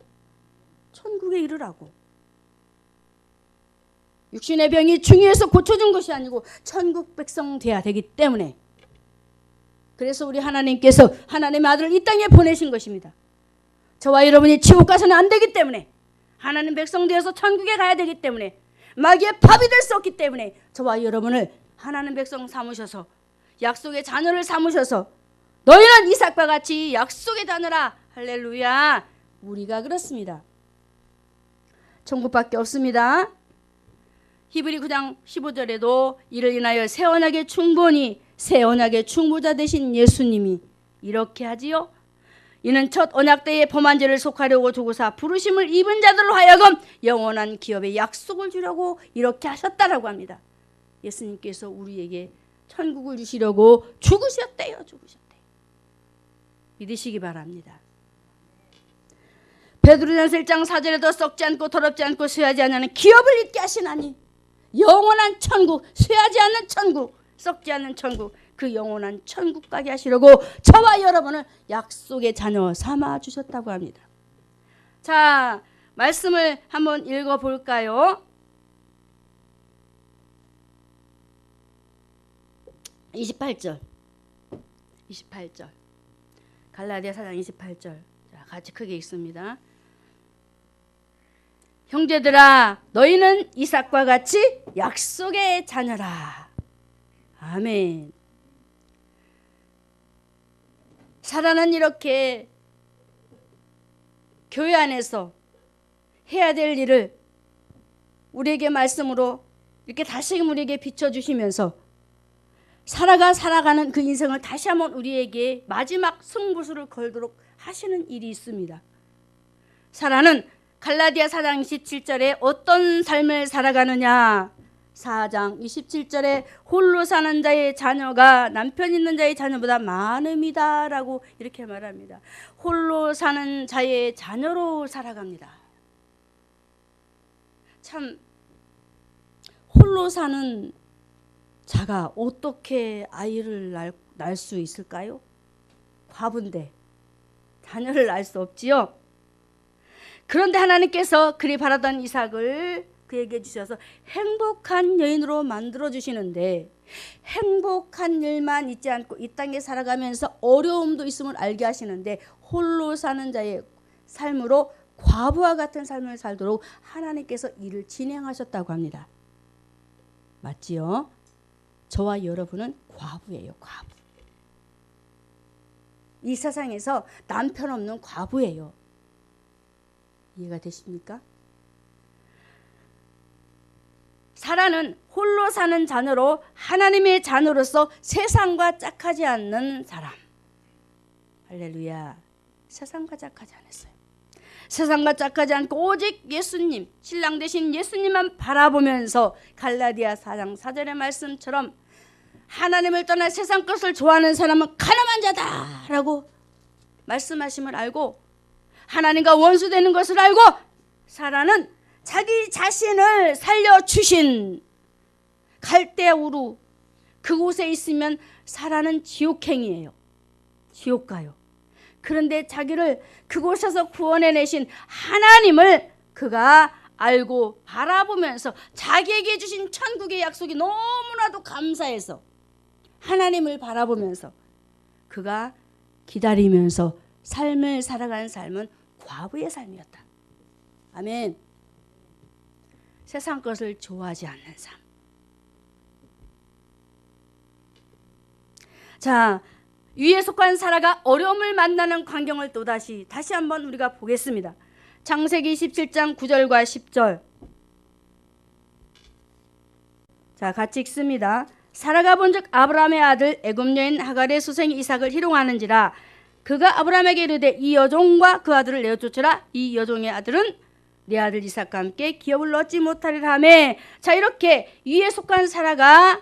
천국에 이르라고. 육신의 병이 중요해서 고쳐준 것이 아니고 천국 백성 돼야 되기 때문에, 그래서 우리 하나님께서 하나님의 아들을 이 땅에 보내신 것입니다. 저와 여러분이 지옥 가서는 안 되기 때문에, 하나님 백성 되어서 천국에 가야 되기 때문에, 마귀의 밥이 될 수 없기 때문에 저와 여러분을 하나님 백성 삼으셔서 약속의 자녀를 삼으셔서 너희는 이삭과 같이 약속의 자녀라. 할렐루야. 우리가 그렇습니다. 천국밖에 없습니다. 히브리 9장 15절에도 이를 인하여 새 언약의 충본이 새 언약의 충보자 되신 예수님이 이렇게 하지요. 이는 첫 언약 때의 범한 죄를 속하려고 주고사 부르심을 입은 자들로 하여금 영원한 기업의 약속을 주려고 이렇게 하셨다라고 합니다. 예수님께서 우리에게 천국을 주시려고 죽으셨대요. 믿으시기 바랍니다. 베드로전서 1장 4절에도 썩지 않고 더럽지 않고 쇠하지 않는 기업을 잊게 하시나니, 영원한 천국, 쇠하지 않는 천국, 썩지 않는 천국, 그 영원한 천국 가게 하시려고 저와 여러분을 약속의 자녀 삼아 주셨다고 합니다. 자, 말씀을 한번 읽어볼까요? 28절 갈라디아 4장 28절. 자, 같이 크게 읽습니다. 형제들아 너희는 이삭과 같이 약속의 자녀라. 아멘. 사라는 이렇게 교회 안에서 해야 될 일을 우리에게 말씀으로 이렇게 다시금 우리에게 비춰주시면서 사라가 살아가는 그 인생을 다시 한번 우리에게 마지막 승부수를 걸도록 하시는 일이 있습니다. 사라는 갈라디아 4장 27절에 어떤 삶을 살아가느냐, 4장 27절에 홀로 사는 자의 자녀가 남편 있는 자의 자녀보다 많음이다 라고 이렇게 말합니다. 홀로 사는 자의 자녀로 살아갑니다. 참 홀로 사는 자가 어떻게 아이를 낳을 수 있을까요? 과부인데 자녀를 낳을 수 없지요. 그런데 하나님께서 그리 바라던 이삭을 그에게 주셔서 행복한 여인으로 만들어 주시는데, 행복한 일만 있지 않고 이 땅에 살아가면서 어려움도 있음을 알게 하시는데, 홀로 사는 자의 삶으로 과부와 같은 삶을 살도록 하나님께서 일을 진행하셨다고 합니다. 맞지요? 저와 여러분은 과부예요. 과부. 이 세상에서 남편 없는 과부예요. 이해가 되십니까? 사라는 홀로 사는 자녀로 하나님의 자녀로서 세상과 짝하지 않는 사람. 할렐루야. 세상과 짝하지 않았어요. 세상과 짝하지 않고 오직 예수님, 신랑 되신 예수님만 바라보면서 갈라디아 4장 4절의 말씀처럼 하나님을 떠나 세상 것을 좋아하는 사람은 가늠한 자다라고 말씀하심을 알고 하나님과 원수되는 것을 알고 사라는 자기 자신을 살려주신 갈대아 우루 그곳에 있으면 사라는 지옥행이에요. 지옥 가요. 그런데 자기를 그곳에서 구원해내신 하나님을 그가 알고 바라보면서 자기에게 주신 천국의 약속이 너무나도 감사해서 하나님을 바라보면서 그가 기다리면서 삶을 살아가는 삶은 과부의 삶이었다. 아멘. 세상 것을 좋아하지 않는 삶. 자, 위에 속한 사라가 어려움을 만나는 광경을 다시 한번 우리가 보겠습니다. 창세기 17장 9절과 10절. 자, 같이 읽습니다. 사라가 본즉 아브라함의 아들 애굽 여인 하갈의 수생 이삭을 희롱하는지라 그가 아브라함에게 이르되 이 여종과 그 아들을 내어 쫓으라. 이 여종의 아들은 내 아들 이삭과 함께 기업을 얻지 못하리라 하매. 자, 이렇게 위에 속한 사라가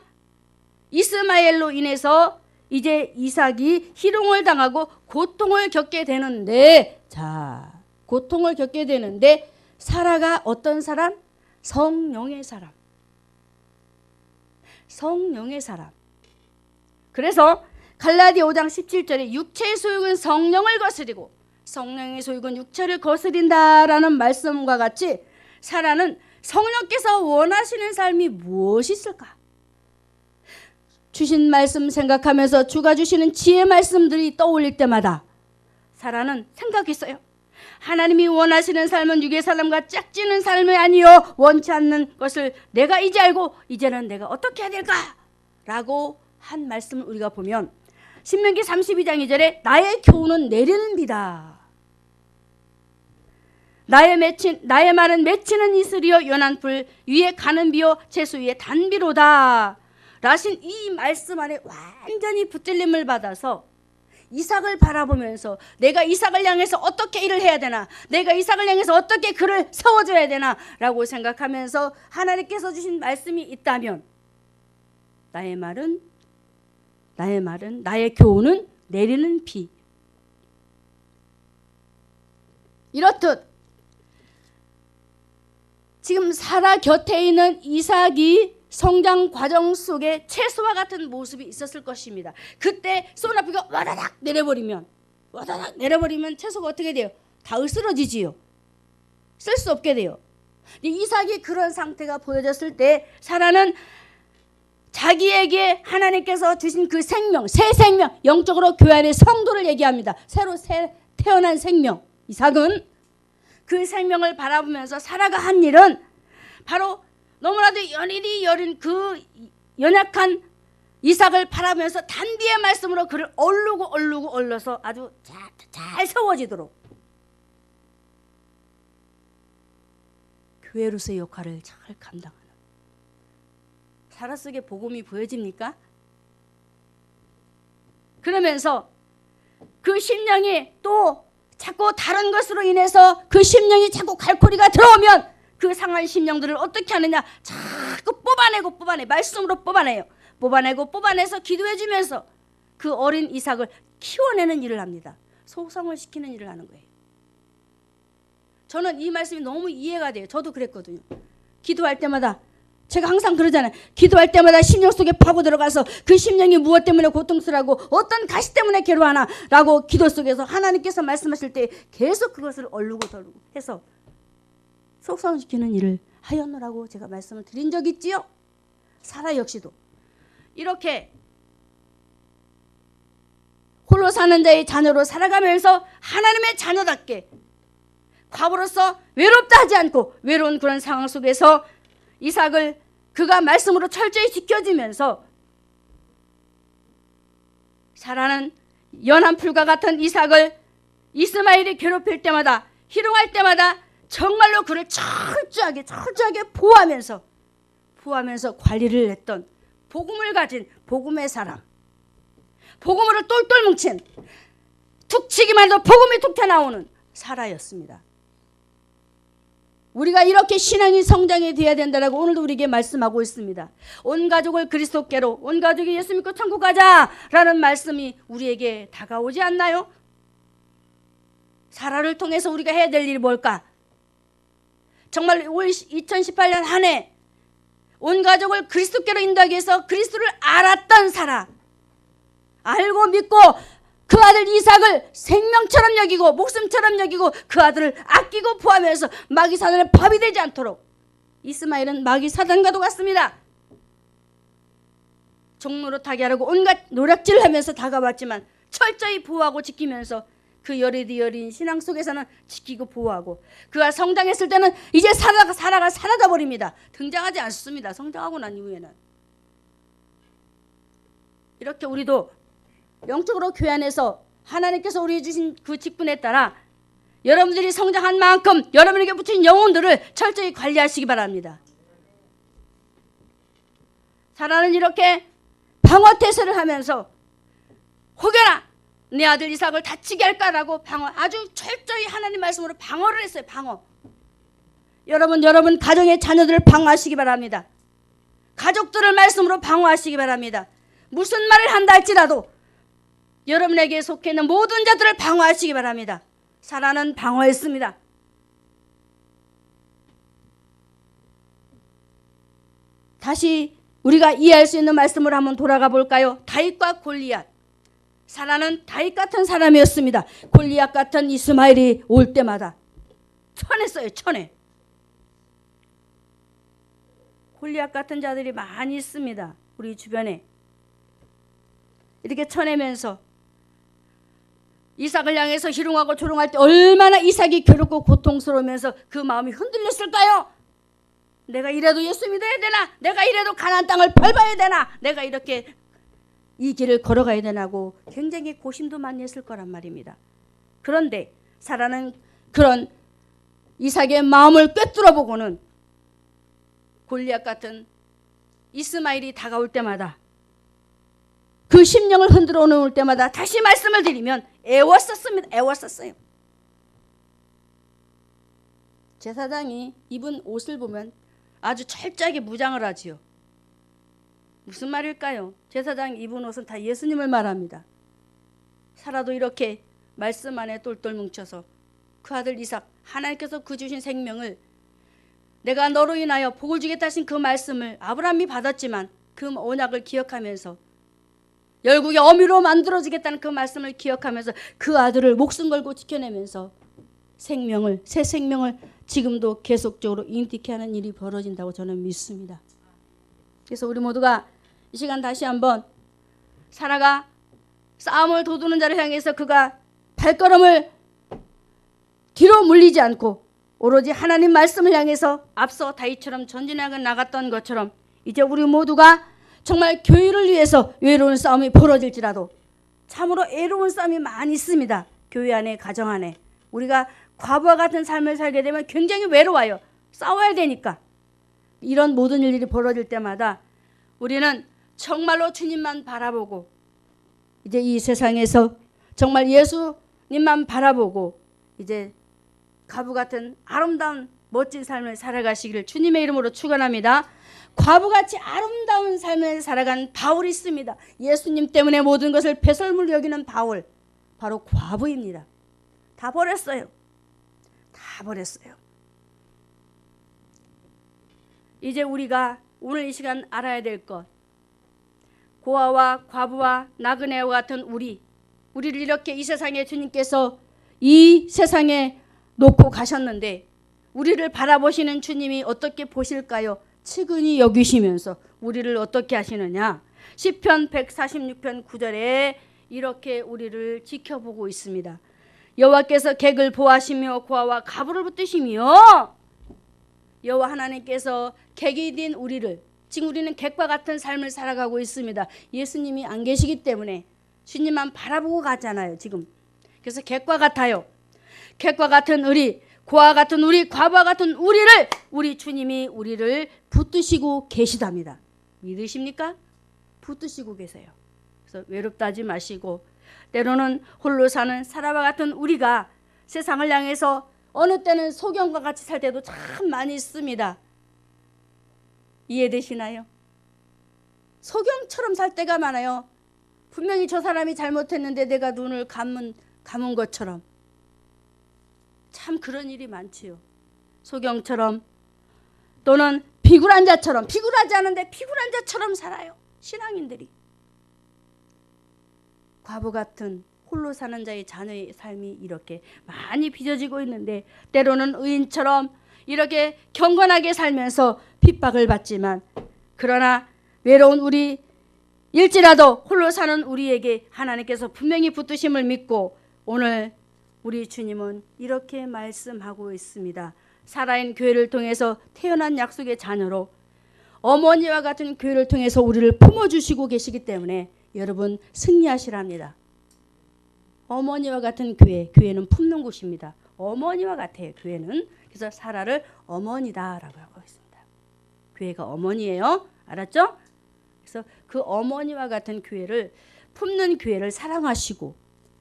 이스마엘로 인해서 이제 이삭이 희롱을 당하고 고통을 겪게 되는데, 자, 고통을 겪게 되는데 사라가 어떤 사람? 성령의 사람. 성령의 사람. 그래서 갈라디아 5장 17절에 육체의 소욕은 성령을 거스리고 성령의 소욕은 육체를 거스린다라는 말씀과 같이 사라는 성령께서 원하시는 삶이 무엇이 있을까? 주신 말씀 생각하면서 주가 주시는 지혜 말씀들이 떠올릴 때마다 사라는 생각했어요. 하나님이 원하시는 삶은 육의 사람과 짝지는 삶이 아니요 원치 않는 것을 내가 이제 알고 이제는 내가 어떻게 해야 될까? 라고 한 말씀을 우리가 보면 신명기 32장 2절에 나의 교훈은 내리는 비다. 나의 말은 맺히는 이슬이요 연한 불 위에 가는 비요 채소 위에 단비로다. 라신 이 말씀 안에 완전히 붙들림을 받아서 이삭을 바라보면서 내가 이삭을 향해서 어떻게 일을 해야 되나, 내가 이삭을 향해서 어떻게 그를 세워줘야 되나 라고 생각하면서 하나님께서 주신 말씀이 있다면 나의 교훈은 내리는 비. 이렇듯 지금 사라 곁에 있는 이삭이 성장 과정 속에 채소와 같은 모습이 있었을 것입니다. 그때 소나비가 와다닥 내려버리면 채소가 어떻게 돼요? 다 으스러지지요. 쓸 수 없게 돼요. 이삭이 그런 상태가 보여졌을 때 사라는 자기에게 하나님께서 주신 그 생명, 새 생명, 영적으로 교회 안의 성도를 얘기합니다. 새로 태어난 생명. 이삭은 그 생명을 바라보면서 사라가 한 일은 바로 너무나도 연일이 여린 그 연약한 이삭을 바라면서 단비의 말씀으로 그를 얼르고 얼러서 아주 잘 세워지도록 교회로서의 역할을 잘 감당하는 사라 속에 복음이 보여집니까? 그러면서 그 심령이 또 자꾸 다른 것으로 인해서 그 심령이 자꾸 갈코리가 들어오면 그 상한 심령들을 어떻게 하느냐, 자꾸 뽑아내 말씀으로 뽑아내서 기도해 주면서 그 어린 이삭을 키워내는 일을 합니다. 소성을 시키는 일을 하는 거예요. 저는 이 말씀이 너무 이해가 돼요. 저도 그랬거든요. 기도할 때마다 제가 항상 그러잖아요. 기도할 때마다 심령 속에 파고 들어가서 그 심령이 무엇 때문에 고통스러워하고 어떤 가시 때문에 괴로워하나 라고 기도 속에서 하나님께서 말씀하실 때 계속 그것을 얼르고 덜고 해서 속성시키는 일을 하였노라고 제가 말씀을 드린 적 있지요. 사라 역시도 이렇게 홀로 사는 자의 자녀로 살아가면서 하나님의 자녀답게 과부로서 외롭다 하지 않고 외로운 그런 상황 속에서 이삭을 그가 말씀으로 철저히 지켜주면서 사라는 연한 풀과 같은 이삭을 이스마엘이 괴롭힐 때마다 희롱할 때마다 정말로 그를 철저하게 보호하면서 관리를 했던 복음을 가진 복음의 사람, 복음으로 똘똘 뭉친 툭 치기만 해도 복음이 툭 튀어나오는 사라였습니다. 우리가 이렇게 신앙이 성장이 되어야 된다라고 오늘도 우리에게 말씀하고 있습니다. 온 가족을 그리스도께로, 온 가족이 예수 믿고 천국 가자라는 말씀이 우리에게 다가오지 않나요? 사라를 통해서 우리가 해야 될 일이 뭘까? 정말 올 2018년 한 해 온 가족을 그리스도께로 인도하기 위해서 그리스도를 알았던 사라, 알고 믿고 그 아들 이삭을 생명처럼 여기고 목숨처럼 여기고 그 아들을 아끼고 보호하면서 마귀 사단의 밥이 되지 않도록, 이스마엘은 마귀 사단과도 같습니다. 종노릇하게 하려고 온갖 노략질을 하면서 다가왔지만 철저히 보호하고 지키면서 그 여린 신앙 속에서는 지키고 보호하고, 그가 성장했을 때는 이제 사라가 사라져 버립니다. 등장하지 않습니다. 성장하고 난 이후에는. 이렇게 우리도 영적으로 교회 안에서 하나님께서 우리에게 주신 그 직분에 따라 여러분들이 성장한 만큼 여러분에게 붙인 영혼들을 철저히 관리하시기 바랍니다. 사라는 이렇게 방어태세를 하면서 혹여나 내 아들 이삭을 다치게 할까라고 아주 철저히 하나님 말씀으로 방어를 했어요. 방어. 여러분 가정의 자녀들을 방어하시기 바랍니다. 가족들을 말씀으로 방어하시기 바랍니다. 무슨 말을 한다 할지라도 여러분에게 속해 있는 모든 자들을 방어하시기 바랍니다. 사라는 방어했습니다. 다시 우리가 이해할 수 있는 말씀으로 한번 돌아가 볼까요? 다윗과 골리앗. 사라는 다윗 같은 사람이었습니다. 골리앗 같은 이스마엘이 올 때마다 쳐냈어요. 쳐내. 골리앗 같은 자들이 많이 있습니다. 우리 주변에. 이렇게 쳐내면서 이삭을 향해서 희롱하고 조롱할 때 얼마나 이삭이 괴롭고 고통스러우면서 그 마음이 흔들렸을까요? 내가 이래도 예수 믿어야 되나? 내가 이래도 가나안 땅을 밟아야 되나? 내가 이렇게 이 길을 걸어가야 되나고 굉장히 고심도 많이 했을 거란 말입니다. 그런데 사라는 그런 이삭의 마음을 꿰뚫어 보고는 골리앗 같은 이스마엘이 다가올 때마다, 그 심령을 흔들어 놓을 때마다 다시 말씀을 드리면 애웠었습니다. 애웠었어요. 제사장이 입은 옷을 보면 아주 철저하게 무장을 하지요. 무슨 말일까요? 제사장이 입은 옷은 다 예수님을 말합니다. 사라도 이렇게 말씀 안에 똘똘 뭉쳐서 그 아들 이삭, 하나님께서 그 주신 생명을, 내가 너로 인하여 복을 주겠다 하신 그 말씀을 아브라함이 받았지만 그 언약을 기억하면서 열국의 어미로 만들어주겠다는 그 말씀을 기억하면서 그 아들을 목숨 걸고 지켜내면서 새 생명을 지금도 계속적으로 인티케 하는 일이 벌어진다고 저는 믿습니다. 그래서 우리 모두가 이 시간 다시 한번 사라가 싸움을 도두는 자를 향해서 그가 발걸음을 뒤로 물리지 않고 오로지 하나님 말씀을 향해서 앞서 다윗처럼 전진하게 나갔던 것처럼 이제 우리 모두가 정말 교회를 위해서 외로운 싸움이 벌어질지라도 참으로 애로운 싸움이 많이 있습니다. 교회 안에, 가정 안에. 우리가 과부와 같은 삶을 살게 되면 굉장히 외로워요. 싸워야 되니까. 이런 모든 일들이 벌어질 때마다 우리는 정말로 주님만 바라보고 이제 이 세상에서 정말 예수님만 바라보고 이제 과부 같은 아름다운 멋진 삶을 살아가시기를 주님의 이름으로 축원합니다. 과부같이 아름다운 삶을 살아간 바울이 있습니다. 예수님 때문에 모든 것을 배설물로 여기는 바울, 바로 과부입니다. 다 버렸어요. 다 버렸어요. 이제 우리가 오늘 이 시간 알아야 될 것, 고아와 과부와 나그네와 같은 우리를 이렇게 이 세상에 주님께서 이 세상에 놓고 가셨는데 우리를 바라보시는 주님이 어떻게 보실까요? 측은히 여기시면서 우리를 어떻게 하시느냐? 시편 146편 9절에 이렇게 우리를 지켜보고 있습니다. 여호와께서 객을 보하시며 고아와 과부를 붙드시며, 여호와 하나님께서 객이 된 우리를, 지금 우리는 객과 같은 삶을 살아가고 있습니다. 예수님이 안 계시기 때문에 주님만 바라보고 가잖아요 지금. 그래서 객과 같아요. 객과 같은 우리, 고아와 같은 우리, 과부와 같은 우리를 우리 주님이 우리를 붙드시고 계시답니다. 믿으십니까? 붙드시고 계세요. 그래서 외롭다 하지 마시고, 때로는 홀로 사는 사람과 같은 우리가 세상을 향해서 어느 때는 소경과 같이 살 때도 참 많이 있습니다. 이해되시나요? 소경처럼 살 때가 많아요. 분명히 저 사람이 잘못했는데 내가 눈을 감은 것처럼. 참 그런 일이 많지요. 소경처럼, 또는 비굴한 자처럼, 비굴하지 않은데 비굴한 자처럼 살아요. 신앙인들이. 과부 같은 홀로 사는 자의 자녀의 삶이 이렇게 많이 빚어지고 있는데, 때로는 의인처럼 이렇게 경건하게 살면서 핍박을 받지만, 그러나 외로운 우리일지라도 홀로 사는 우리에게 하나님께서 분명히 붙드심을 믿고, 오늘 우리 주님은 이렇게 말씀하고 있습니다. 살아있는 교회를 통해서 태어난 약속의 자녀로 어머니와 같은 교회를 통해서 우리를 품어주시고 계시기 때문에 여러분 승리하시랍니다. 어머니와 같은 교회는 품는 곳입니다. 어머니와 같아요, 교회는. 그래서 사라를 어머니다라고 하고 있습니다. 교회가 어머니예요. 알았죠? 그래서 그 어머니와 같은 교회를 품는 교회를 사랑하시고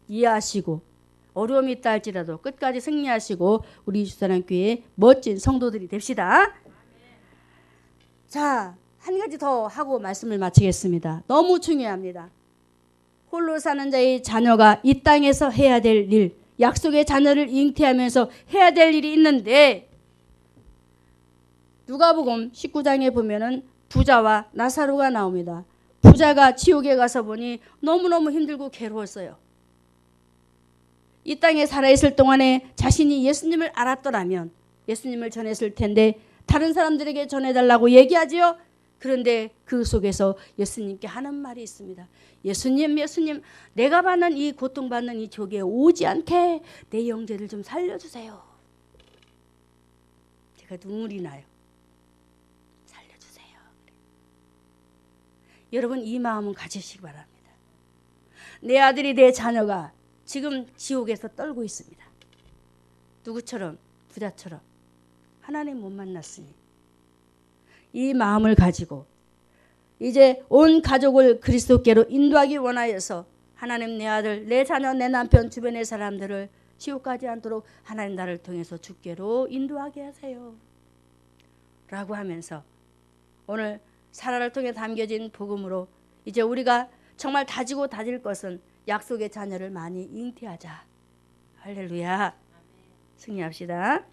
이해하시고, 어려움이 있다 할지라도 끝까지 승리하시고 우리 주사랑교회의 멋진 성도들이 됩시다. 자, 한 가지 더 하고 말씀을 마치겠습니다. 너무 중요합니다. 홀로 사는 자의 자녀가 이 땅에서 해야 될 일, 약속의 자녀를 잉태하면서 해야 될 일이 있는데, 누가복음 19장에 보면은 부자와 나사로가 나옵니다. 부자가 지옥에 가서 보니 너무너무 힘들고 괴로웠어요. 이 땅에 살아있을 동안에 자신이 예수님을 알았더라면 예수님을 전했을 텐데 다른 사람들에게 전해달라고 얘기하지요. 그런데 그 속에서 예수님께 하는 말이 있습니다. 예수님, 내가 받는 이 고통받는 이 지옥에 오지 않게 내 형제를 좀 살려주세요. 제가 눈물이 나요. 살려주세요. 여러분, 이 마음은 가지시기 바랍니다. 내 아들이, 내 자녀가 지금 지옥에서 떨고 있습니다. 누구처럼? 부자처럼. 하나님 못 만났으니. 이 마음을 가지고 이제 온 가족을 그리스도께로 인도하기 원하여서, 하나님, 내 아들, 내 자녀, 내 남편, 주변의 사람들을 지옥 가지 않도록 하나님 나를 통해서 주께로 인도하게 하세요 라고 하면서, 오늘 사라를 통해 담겨진 복음으로 이제 우리가 정말 다지고 다질 것은 약속의 자녀를 많이 잉태하자. 할렐루야. 승리합시다.